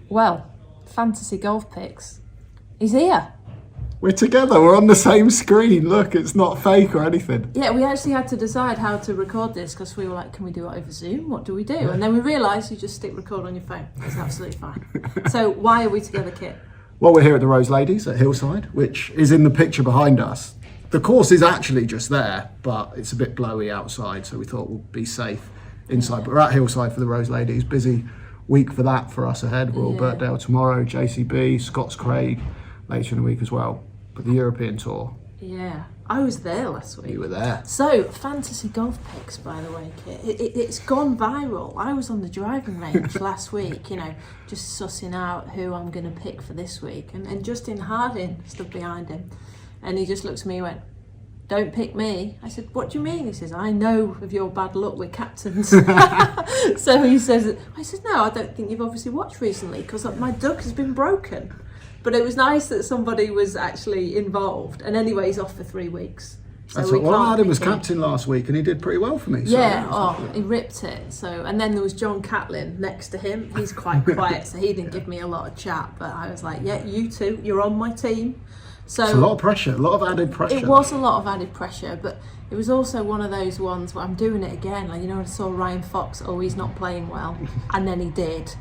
Well, fantasy golf picks. He's here. We're together. We're on the same screen. Look, it's not fake or anything. Yeah, we actually had to decide how to record this because we were like, can we do it over Zoom? What do we do? And then we realised you just stick record on your phone. It's absolutely fine. So why are we together, Kit? Well, we're here at the Rose Ladies at Hillside, which is in the picture behind us. The course is actually just there, but it's a bit blowy outside, so we thought we'd be safe inside. But we're at Hillside for the Rose Ladies. Busy week for that for us ahead. Royal Birkdale tomorrow, JCB, Scots Craig later in the week as well. But the European Tour. Yeah, I was there last week. You were there. So, fantasy golf picks, by the way, Kit. It's gone viral. I was on the driving range last week, you know, just sussing out who I'm going to pick for this week. And Justin Harding stood behind him. And he just looked at me and went, "Don't pick me." I said, "What do you mean?" He says, "I know of your bad luck with captains." So he says, I said, "No, I don't think you've obviously watched recently because my duck has been broken." But it was nice that somebody was actually involved. And anyway, he's off for 3 weeks. So Adam was captain last week and he did pretty well for me. Yeah, he ripped it. So, and then there was John Catlin next to him. He's quite quiet, so he didn't give me a lot of chat. But I was like, yeah, you two, you're on my team. So it's a lot of pressure, a lot of added pressure. It was a lot of added pressure, but it was also one of those ones where I'm doing it again. Like, you know, I saw Ryan Fox, he's not playing well. And then he did.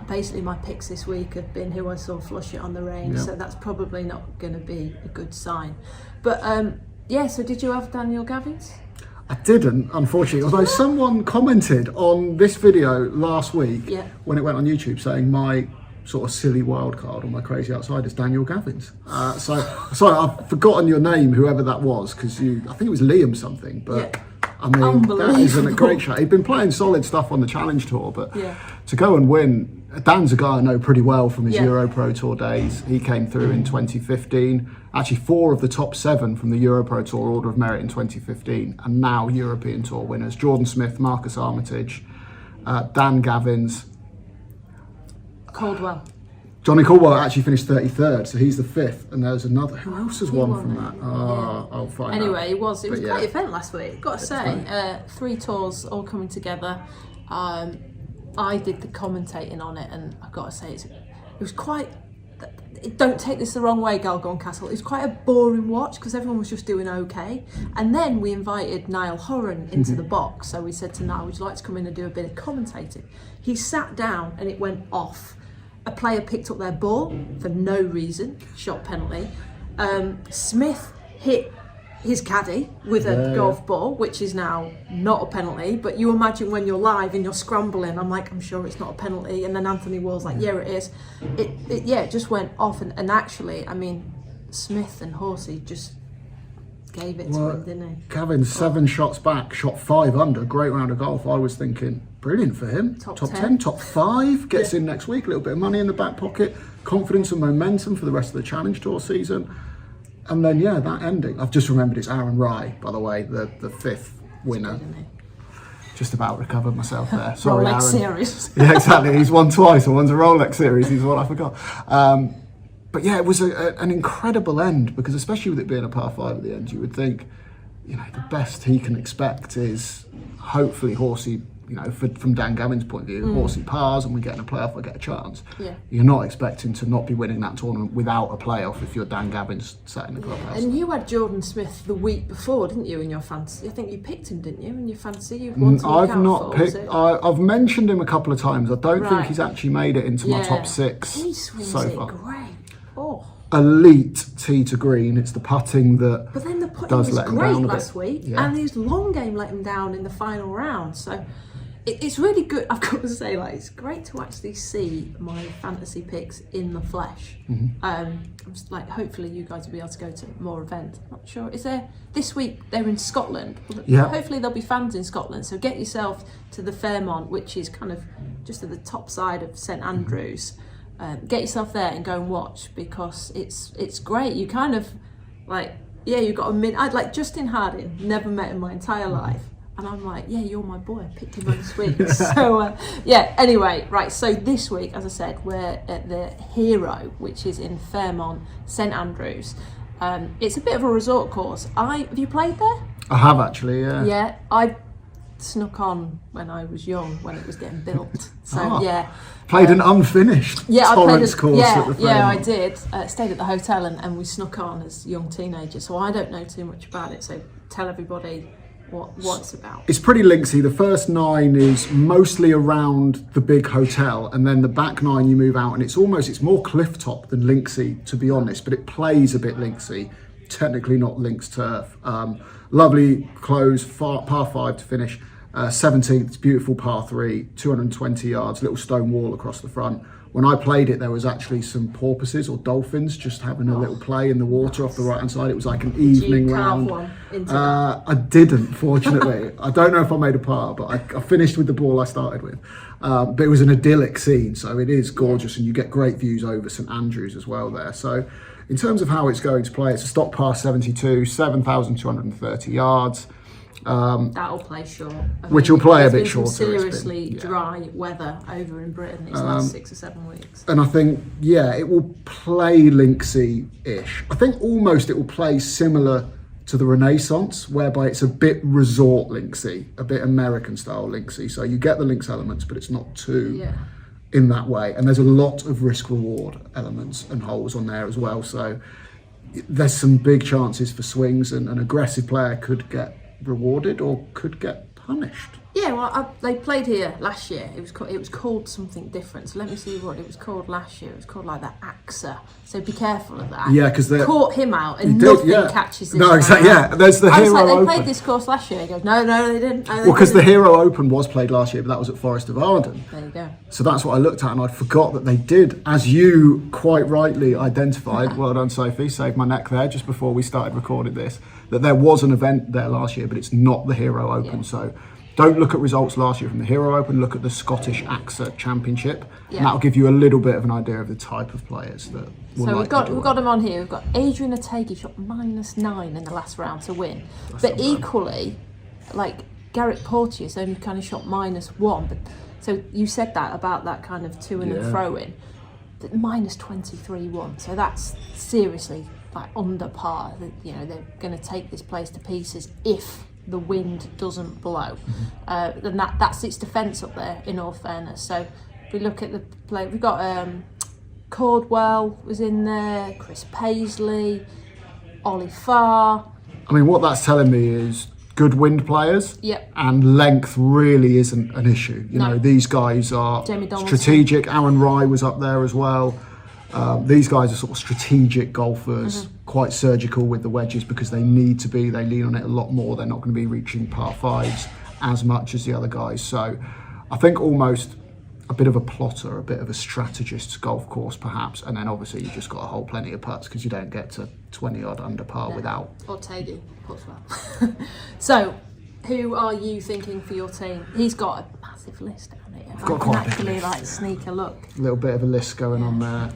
Basically my picks this week have been who I saw flush it on the range, so that's probably not going to be a good sign. But so did you have Daniel Gavins? I didn't, unfortunately, although someone commented on this video last week when it went on YouTube saying my sort of silly wild card or my crazy outside is Daniel Gavins. So sorry, I've forgotten your name, whoever that was, because I think it was Liam something, but I mean, that isn't a great shot. He'd been playing solid stuff on the Challenge Tour, but to go and win, Dan's a guy I know pretty well from his Euro Pro Tour days. He came through in 2015. Actually, 4 of the top 7 from the Euro Pro Tour Order of Merit in 2015, and now European Tour winners. Jordan Smith, Marcus Armitage, Dan Gavins. Caldwell. Johnny Caldwell actually finished 33rd, so he's the 5th, and there's another. Who else has won from that? I'll find out. Anyway, it was quite an event last week, got to say. 3 tours all coming together. I did the commentating on it, and I've got to say, it was quite, don't take this the wrong way, Galgon Castle, it was quite a boring watch because everyone was just doing okay. And then we invited Niall Horan into the box, so we said to Niall, would you like to come in and do a bit of commentating? He sat down and it went off. A player picked up their ball for no reason, shot penalty. Smith hit his caddy with a golf ball, which is now not a penalty, but you imagine when you're live and you're scrambling, I'm like, I'm sure it's not a penalty, and then Anthony Wall's like, yeah, it is. It just went off, and actually, I mean, Smith and Horsey just gave it to him, didn't he? Gavin, 7 shots back, shot 5 under, great round of golf. I was thinking, brilliant for him. Top 10, top 5, gets in next week, a little bit of money in the back pocket, confidence and momentum for the rest of the Challenge Tour season. And then, that ending. I've just remembered it's Aaron Rye, by the way, the 5th winner. Just about recovered myself there. Sorry, Rolex Aaron. Series. Yeah, exactly. He's won twice, and one's a Rolex Series. He's one I forgot. But it was an incredible end, because especially with it being a par 5 at the end, you would think, the best he can expect is hopefully Horsey, from Dan Gavin's point of view, Horsey pars and we get in a playoff, we get a chance. Yeah. You're not expecting to not be winning that tournament without a playoff if you're Dan Gavin's sat in the clubhouse. And you had Jordan Smith the week before, didn't you, in your fantasy? I think you picked him, didn't you, in your fantasy? You've won to I've not picked. I've mentioned him a couple of times. I don't think he's actually made it into my top 6 he swings so it far. Great. Oh. Elite tee to green. It's the putting that but then the putting does was let him great down a last bit. week, and his long game let him down in the final round. So it's really good. I've got to say, it's great to actually see my fantasy picks in the flesh. I'm just hopefully you guys will be able to go to more events. I'm not sure. Is there this week? They're in Scotland. Hopefully there'll be fans in Scotland. So get yourself to the Fairmont, which is kind of just at the top side of St Andrews. Get yourself there and go and watch, because it's great. You kind of you've got I'd like Justin Harding, never met in my entire life, and I'm like, you're my boy, I picked him this week. So anyway, right, so this week, as I said, we're at the Hero, which is in Fairmont St Andrews. It's a bit of a resort course. Have you played there? I have actually, yeah. Yeah, I snuck on when I was young, when it was getting built. So yeah. Played an unfinished Torrance Course at the Fairmont. Yeah, I did. Stayed at the hotel and we snuck on as young teenagers. So I don't know too much about it. So tell everybody what it's about. It's pretty linksy. The first 9 is mostly around the big hotel, and then the back 9 you move out, and it's more cliff top than linksy, to be honest, but it plays a bit linksy. Technically not links turf. Lovely close, par 5 to finish. 17th, beautiful par 3, 220 yards, little stone wall across the front. When I played it, there was actually some porpoises or dolphins just having a little play in the water off the right-hand side. It was like an evening round. I didn't, fortunately. I don't know if I made a par, but I finished with the ball I started with. But it was an idyllic scene, so it is gorgeous, and you get great views over St Andrews as well there. So in terms of how it's going to play, it's a stock par 72, 7,230 yards. That'll play short. Which will play a bit shorter. Seriously dry weather over in Britain these last 6 or 7 weeks. And I think, it will play linksy-ish. I think almost it will play similar to the Renaissance, whereby it's a bit resort linksy, a bit American style linksy. So you get the links elements, but it's not too in that way. And there's a lot of risk reward elements and holes on there as well. So there's some big chances for swings, and an aggressive player could get rewarded or could get punished. Yeah, well, they played here last year. It was called something different. So let me see what it was called last year. It was called like the AXA. So be careful of that. Yeah, because they caught him out and nothing catches him. No, exactly. Yeah, there's the Hero Open. They played this course last year. He goes, no, they didn't. Well, because the Hero Open was played last year, but that was at Forest of Arden. There you go. So that's what I looked at, and I forgot that they did, as you quite rightly identified. Well done, Sophie. Saved my neck there just before we started recording this. That there was an event there last year, but it's not the Hero Open. So don't look at results last year from the Hero Open, look at the Scottish AXA Championship, and that'll give you a little bit of an idea of the type of players that will. So we've got them on here. We've got Adrian Otegi shot -9 in the last round to win. But equally, like Garrett Porteous only kind of shot -1. But so you said that about that kind of to and throw in, but -23-1. So that's seriously like under par. You know, they're going to take this place to pieces if the wind doesn't blow. And that's its defence up there, in all fairness. So if we look at the play, we've got Cordwell was in there, Chris Paisley, Ollie Farr. I mean, what that's telling me is good wind players, yep, and length really isn't an issue. You know, these guys are strategic. Aaron Rye was up there as well. These guys are sort of strategic golfers, quite surgical with the wedges because they need to be. They lean on it a lot more. They're not going to be reaching par fives as much as the other guys. So I think almost a bit of a plotter, a bit of a strategist's golf course perhaps. And then obviously you just got to hold plenty of putts because you don't get to 20 odd under par without. Or Teddy puts well. So who are you thinking for your team? He's got a massive list. I've got quite actually like sneak a look. A little bit of a list going on there.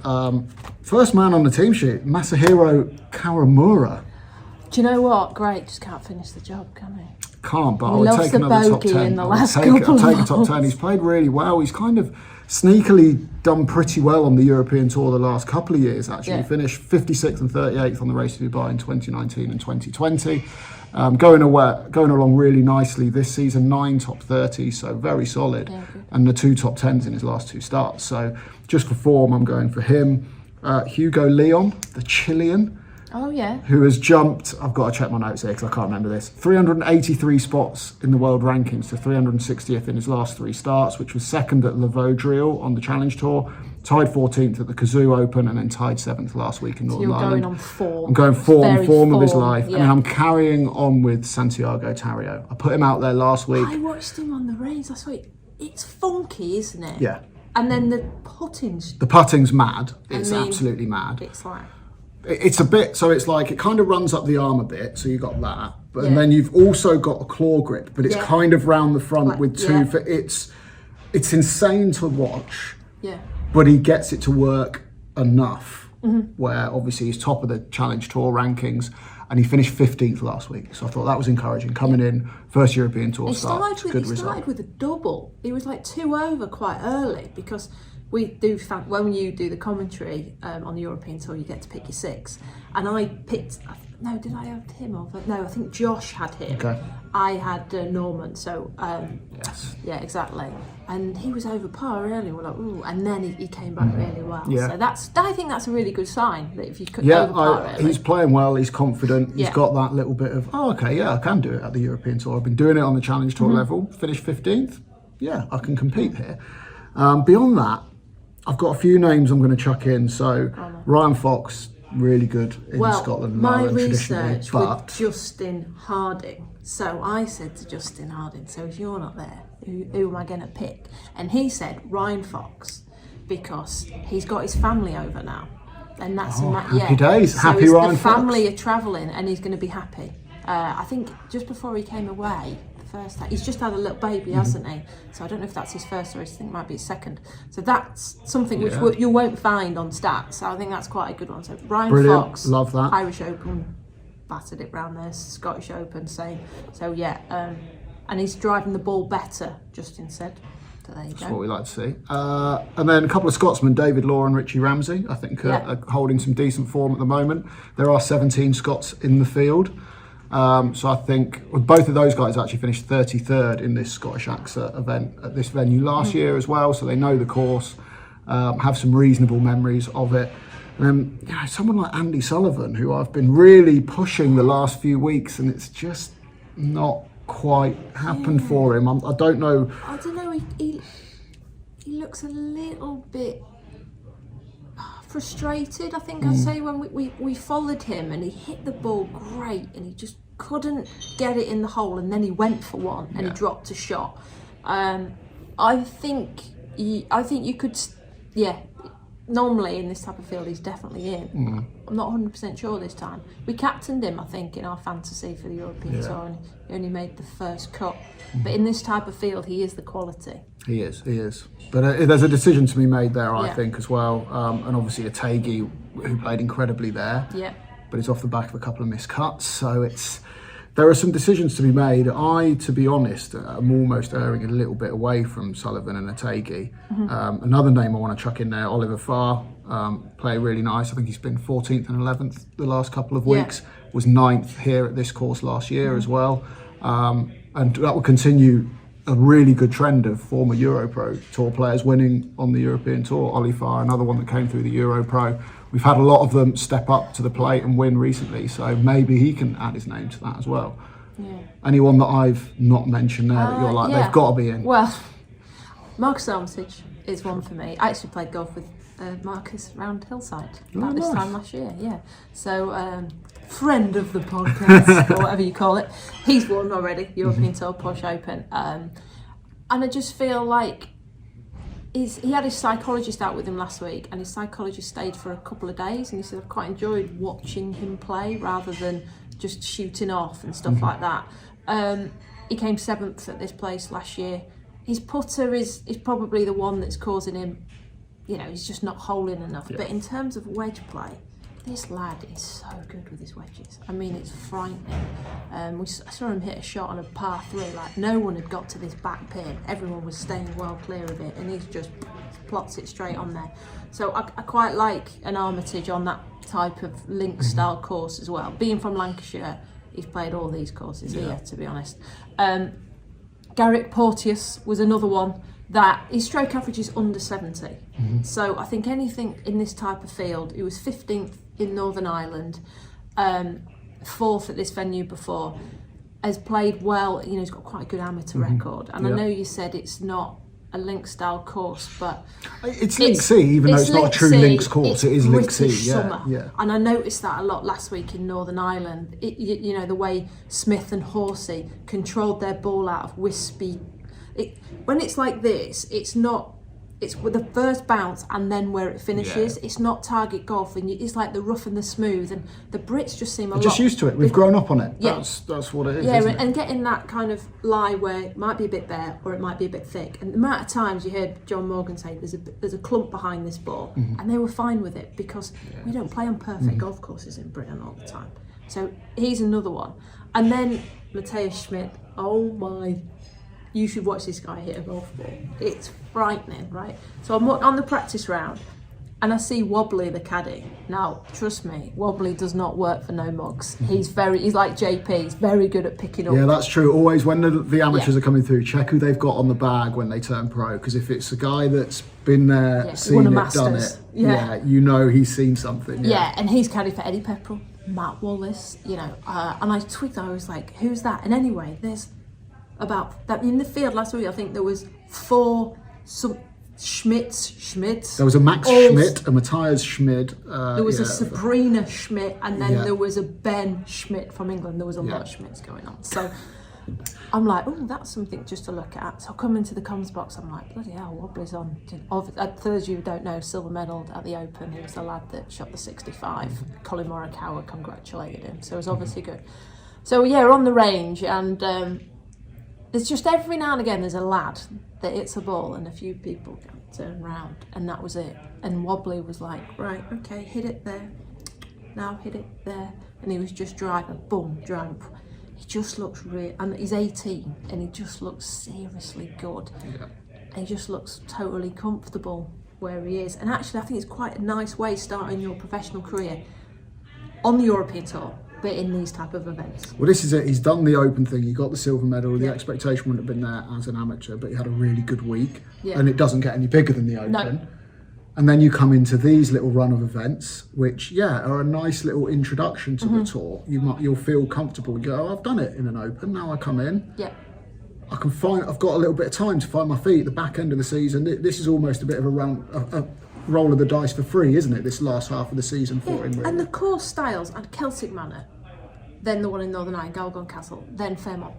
First man on the team sheet, Masahiro Kawamura. Do you know what? Great, just can't finish the job, can he? Can't, but I'll take another top 10. In the last I'll take a top 10. He's played really well. He's kind of sneakily done pretty well on the European Tour the last couple of years, actually. He finished 56th and 38th on the Race to Dubai in 2019 and 2020. Going along really nicely this season, 9 top 30, so very solid, and the 2 top 10s in his last 2 starts. So just for form, I'm going for him. Hugo Leon, the Chilean, who has jumped, I've got to check my notes here because I can't remember this, 383 spots in the world rankings to 360th in his last 3 starts, which was second at Le Vaudreuil on the Challenge Tour, tied 14th at the Kazoo Open, and then tied 7th last week in Northern Ireland. Going on form. I'm going form of his life. And I'm carrying on with Santiago Tario. I put him out there last week. I watched him on the range last week. It's funky, isn't it? Yeah. And then the putting's... The putting's mad. It's absolutely mad. It's like... It's a bit, so it's like, it kind of runs up the arm a bit, so you've got that. But and then you've also got a claw grip, but it's kind of round the front like, with 2... It's insane to watch. Yeah. But he gets it to work enough where obviously he's top of the Challenge Tour rankings, and he finished 15th last week. So I thought that was encouraging. Coming in, first European Tour start, good result. He started with a double. He was like 2 over quite early because we do when you do the commentary on the European Tour, you get to pick your 6, and I picked. No, did I have him or no? I think Josh had him. Okay. I had Norman. So yes. Yeah, exactly. And he was over par early. We're like, ooh, and then he came back really well. Yeah. So I think that's a really good sign that if you could over par early. He's playing well. He's confident. He's got that little bit of I can do it at the European Tour. I've been doing it on the Challenge Tour level. Finished 15th. Yeah, I can compete here. Beyond that, I've got a few names I'm going to chuck in. So Ryan Fox, really good in Scotland and Ireland traditionally. My research with Justin Harding. So I said to Justin Harding, so if you're not there, who am I going to pick? And he said Ryan Fox, because he's got his family over now. And that's happy days. So happy Ryan Fox. The family are travelling and he's going to be happy. I think just before he came away, he's just had a little baby, hasn't he? So I don't know if that's his first or I think it might be his second. So that's something which you won't find on stats. So I think that's quite a good one. So Ryan Fox, love that. Irish Open, battered it round there. Scottish Open, same. So and he's driving the ball better, Justin said. So there you go. That's what we like to see. And then a couple of Scotsmen, David Law and Richie Ramsey, I think are holding some decent form at the moment. There are 17 Scots in the field. So I think both of those guys actually finished 33rd in this Scottish AXA event at this venue last year as well. So they know the course, have some reasonable memories of it. And then someone like Andy Sullivan, who I've been really pushing the last few weeks, and it's just not quite happened for him. I don't know. I don't know. He looks a little bit frustrated, I think I'd say, when we followed him and he hit the ball great and he just couldn't get it in the hole, and then he went for one and he dropped a shot. I think you could, normally in this type of field he's definitely in. I'm not 100% sure this time. We captained him, I think, in our fantasy for the European Tour, and he only made the first cut. But in this type of field, he is the quality. He is. But there's a decision to be made there, I think, as well. And obviously Ategi, who played incredibly there. Yeah. But it's off the back of a couple of missed cuts. So there are some decisions to be made. To be honest, I'm almost erring a little bit away from Sullivan and Ategi. Another name I want to chuck in there, Oliver Farr, play really nice. I think he's been 14th and 11th the last couple of weeks. Was 9th here at this course last year as well. And that will continue a really good trend of former Europro Tour players winning on the European Tour. Ollie Farr, another one that came through the Europro. We've had a lot of them step up to the plate and win recently, so maybe he can add his name to that as well. Yeah. Anyone that I've not mentioned there that you're like, they've got to be in? Well, Marcus Armitage is one for me. I actually played golf with Marcus round Hillside about this time last year, So, friend of the podcast, or whatever you call it. He's won already, European Tour, Porsche Open. And I just feel like he had his psychologist out with him last week, and his psychologist stayed for a couple of days, and he said, I've quite enjoyed watching him play rather than just shooting off and stuff like that. He came 7th at this place last year. His putter is probably the one that's causing him, he's just not holing enough. But in terms of wedge play, this lad is so good with his wedges. I mean, it's frightening. I saw him hit a shot on a par 3, like no one had got to this back pin. Everyone was staying well clear of it, and he's just plots it straight on there. So I quite like an Armitage on that type of link style course as well. Being from Lancashire, he's played all these courses here, to be honest. Garrett Porteous was another one that his stroke average is under 70. So I think anything in this type of field, he was 15th in Northern Ireland, 4th at this venue before, has played well. He's got quite a good amateur record. And I know you said it's not a link style course, but it's Link C, even though it's not a true links course. It is Link C. Yeah. And I noticed that a lot last week in Northern Ireland. The way Smith and Horsey controlled their ball out of wispy. When it's like this, it's with the first bounce and then where it finishes. It's not target golf, and it's like the rough and the smooth, and the Brits just seem just used to it. We've grown up on it. That's what it is. Yeah, and getting that kind of lie where it might be a bit bare or it might be a bit thick. And the amount of times you heard John Morgan say there's a clump behind this ball, and they were fine with it because we don't play on perfect golf courses in Britain all the time. So he's another one. And then Matthias Schmidt. Oh my you should watch this guy hit a golf ball. It's frightening, right? So I'm on the practice round and I see Wobbly, the caddy. Now, trust me, Wobbly does not work for no mugs. He's like JP, he's very good at picking up. Yeah, that's true. Always when the amateurs are coming through, check who they've got on the bag when they turn pro, because if it's a guy that's been there, seen it, done it, you know he's seen something. Yeah, and he's caddy for Eddie Pepperell, Matt Wallace, you know, and I tweeted, I was like, who's that? And anyway, there's about that in the field last week. I think there was 4 Schmidts. There was a Max Schmidt, a Matthias Schmid. There was a Sabrina Schmidt, and then there was a Ben Schmidt from England. There was a lot of Schmidts going on. So I'm like, oh, that's something just to look at. So I come into the comms box. I'm like, bloody hell, Wobbly's on. For those of you who don't know, silver medal at the Open. He was the lad that shot the 65. Colin Morikawa congratulated him. So it was obviously good. So yeah, we're on the range, and there's just every now and again there's a lad that hits a ball and a few people turn round, and that was it. And Wobbly was like, right, okay, hit it there, now hit it there, and he was just driving, boom, driving. He just looks real, and he's 18, and he just looks seriously good. And he just looks totally comfortable where he is. And actually, I think it's quite a nice way starting your professional career on the European Tour, but in these type of events. Well, this is it. He's done the Open thing. He got the silver medal. The expectation wouldn't have been there as an amateur, but he had a really good week. And it doesn't get any bigger than the Open. No. And then you come into these little run of events, which, are a nice little introduction to the tour. You'll feel comfortable. You go, oh, I've done it in an Open. Now I come in. I've got a little bit of time to find my feet at the back end of the season. This is almost a bit of a roll of the dice for free, isn't it? This last half of the season for him. Really. And the course styles and Celtic Manor, then the one in Northern Ireland, Galgon Castle, then Fairmont.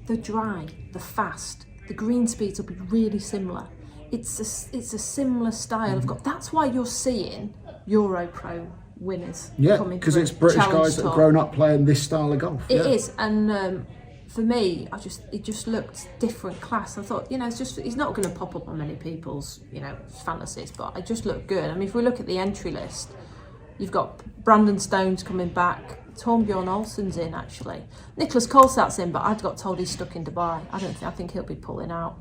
They're dry, they're fast. The green speeds will be really similar. It's a similar style of golf. That's why you're seeing Euro Pro winners coming because it's British guys that have grown up playing this style of golf. It is, and for me, it just looked different class. I thought, he's not going to pop up on many people's, fantasies, but it just looked good. I mean, if we look at the entry list, you've got Brandon Stone's coming back, Torbjorn Olsen's in actually, Nicholas Kolstad's in, but I got told he's stuck in Dubai. I think he'll be pulling out.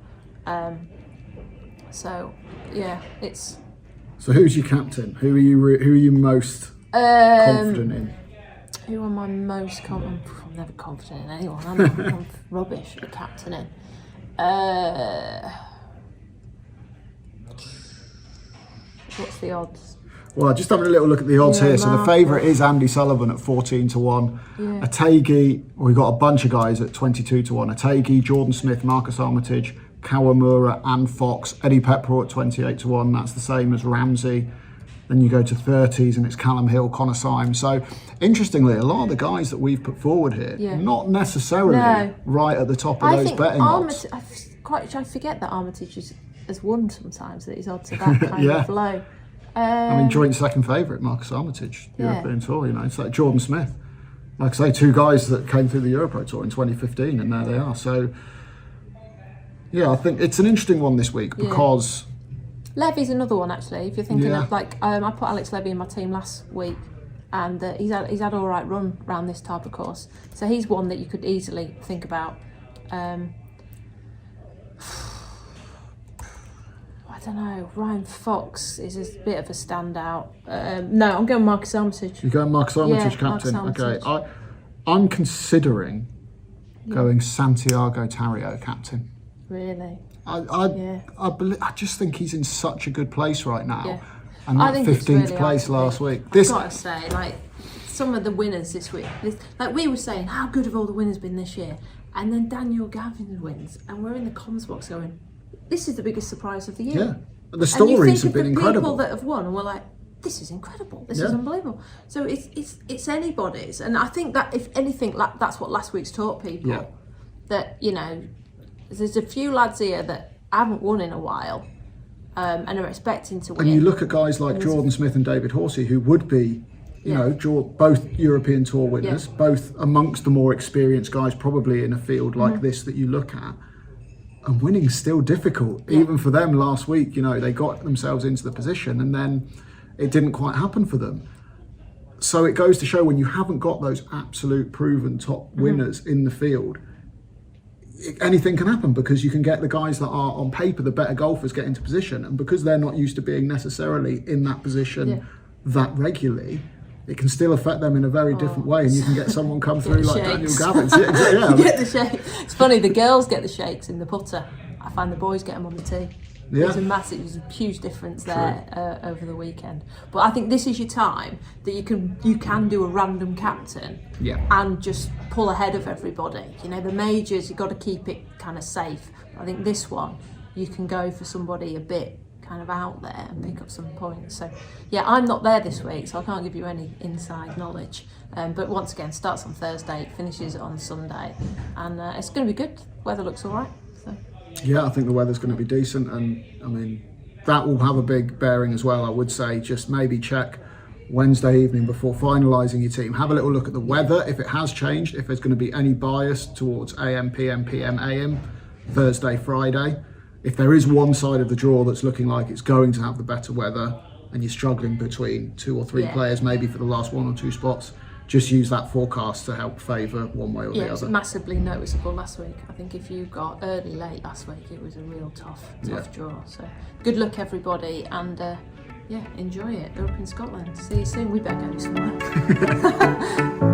So who's your captain? Who are you most confident in? Who am I most confident? I'm never confident in anyone. I'm rubbish at captaining. What's the odds? Well, just having a little look at the odds here. So the favourite is Andy Sullivan at 14-1. Ategi, we've got a bunch of guys at 22-1. Ategi, Jordan Smith, Marcus Armitage, Kawamura and Fox. Eddie Pepperell at 28-1. That's the same as Ramsey. Then you go to 30s and it's Callum Hill, Connor Symes. So interestingly, a lot of the guys that we've put forward here, not necessarily right at the top of those betting odds. I forget that Armitage has won sometimes, that his odds are that kind of low. I mean, joint second favourite, Marcus Armitage, European Tour, it's like Jordan Smith. Like I say, 2 guys that came through the Europro Tour in 2015 and there they are. So, I think it's an interesting one this week because... Levy's another one actually. If you're thinking of I put Alex Levy in my team last week, and he's had all right run around this type of course. So he's one that you could easily think about. I don't know. Ryan Fox is a bit of a standout. No, I'm going Marcus Armitage. You're going Marcus Armitage, captain. Marcus Armitage. Okay, I'm considering going Santiago Tario, captain. Really. I just think he's in such a good place right now, and that 15th place last week. I've got to say, some of the winners this week, like we were saying, how good have all the winners been this year? And then Daniel Gavin wins, and we're in the comms box going, this is the biggest surprise of the year. Yeah, and the stories have been incredible. People that have won, and we're like, this is incredible. This is unbelievable. So it's anybody's, and I think that if anything, that's what last week's taught people. Yeah. That there's a few lads here that haven't won in a while, and are expecting to win. And you look at guys like Jordan Smith and David Horsey, who would be, both European Tour winners, both amongst the more experienced guys, probably in a field like this that you look at. And winning's still difficult, even for them last week. They got themselves into the position, and then it didn't quite happen for them. So it goes to show when you haven't got those absolute proven top winners in the field, anything can happen, because you can get the guys that are on paper the better golfers get into position, and because they're not used to being necessarily in that position that regularly, it can still affect them in a very different way, and you can get someone come through like Daniel Gavins. Get the shake. It's funny, the girls get the shakes in the putter. I find the boys get them on the tee. There's a huge difference there over the weekend. But I think this is your time that you can do a random captain and just pull ahead of everybody. You know, the majors, you've got to keep it kind of safe. I think this one, you can go for somebody a bit kind of out there and pick up some points. So yeah, I'm not there this week, so I can't give you any inside knowledge. But once again, starts on Thursday, finishes on Sunday, and it's going to be good. Weather looks all right. So. Yeah, I think the weather's going to be decent, and I mean that will have a big bearing as well. I would say just maybe check Wednesday evening before finalising your team. Have a little look at the weather, if it has changed, if there's going to be any bias towards AM, PM, PM, AM, Thursday, Friday. If there is one side of the draw that's looking like it's going to have the better weather, and you're struggling between 2 or 3 players maybe for the last 1 or 2 spots, just use that forecast to help favour one way or the other. Yeah, it was massively noticeable last week. I think if you got early, late last week, it was a real tough draw. So good luck everybody, and enjoy it. You're up in Scotland. See you soon. We better go somewhere.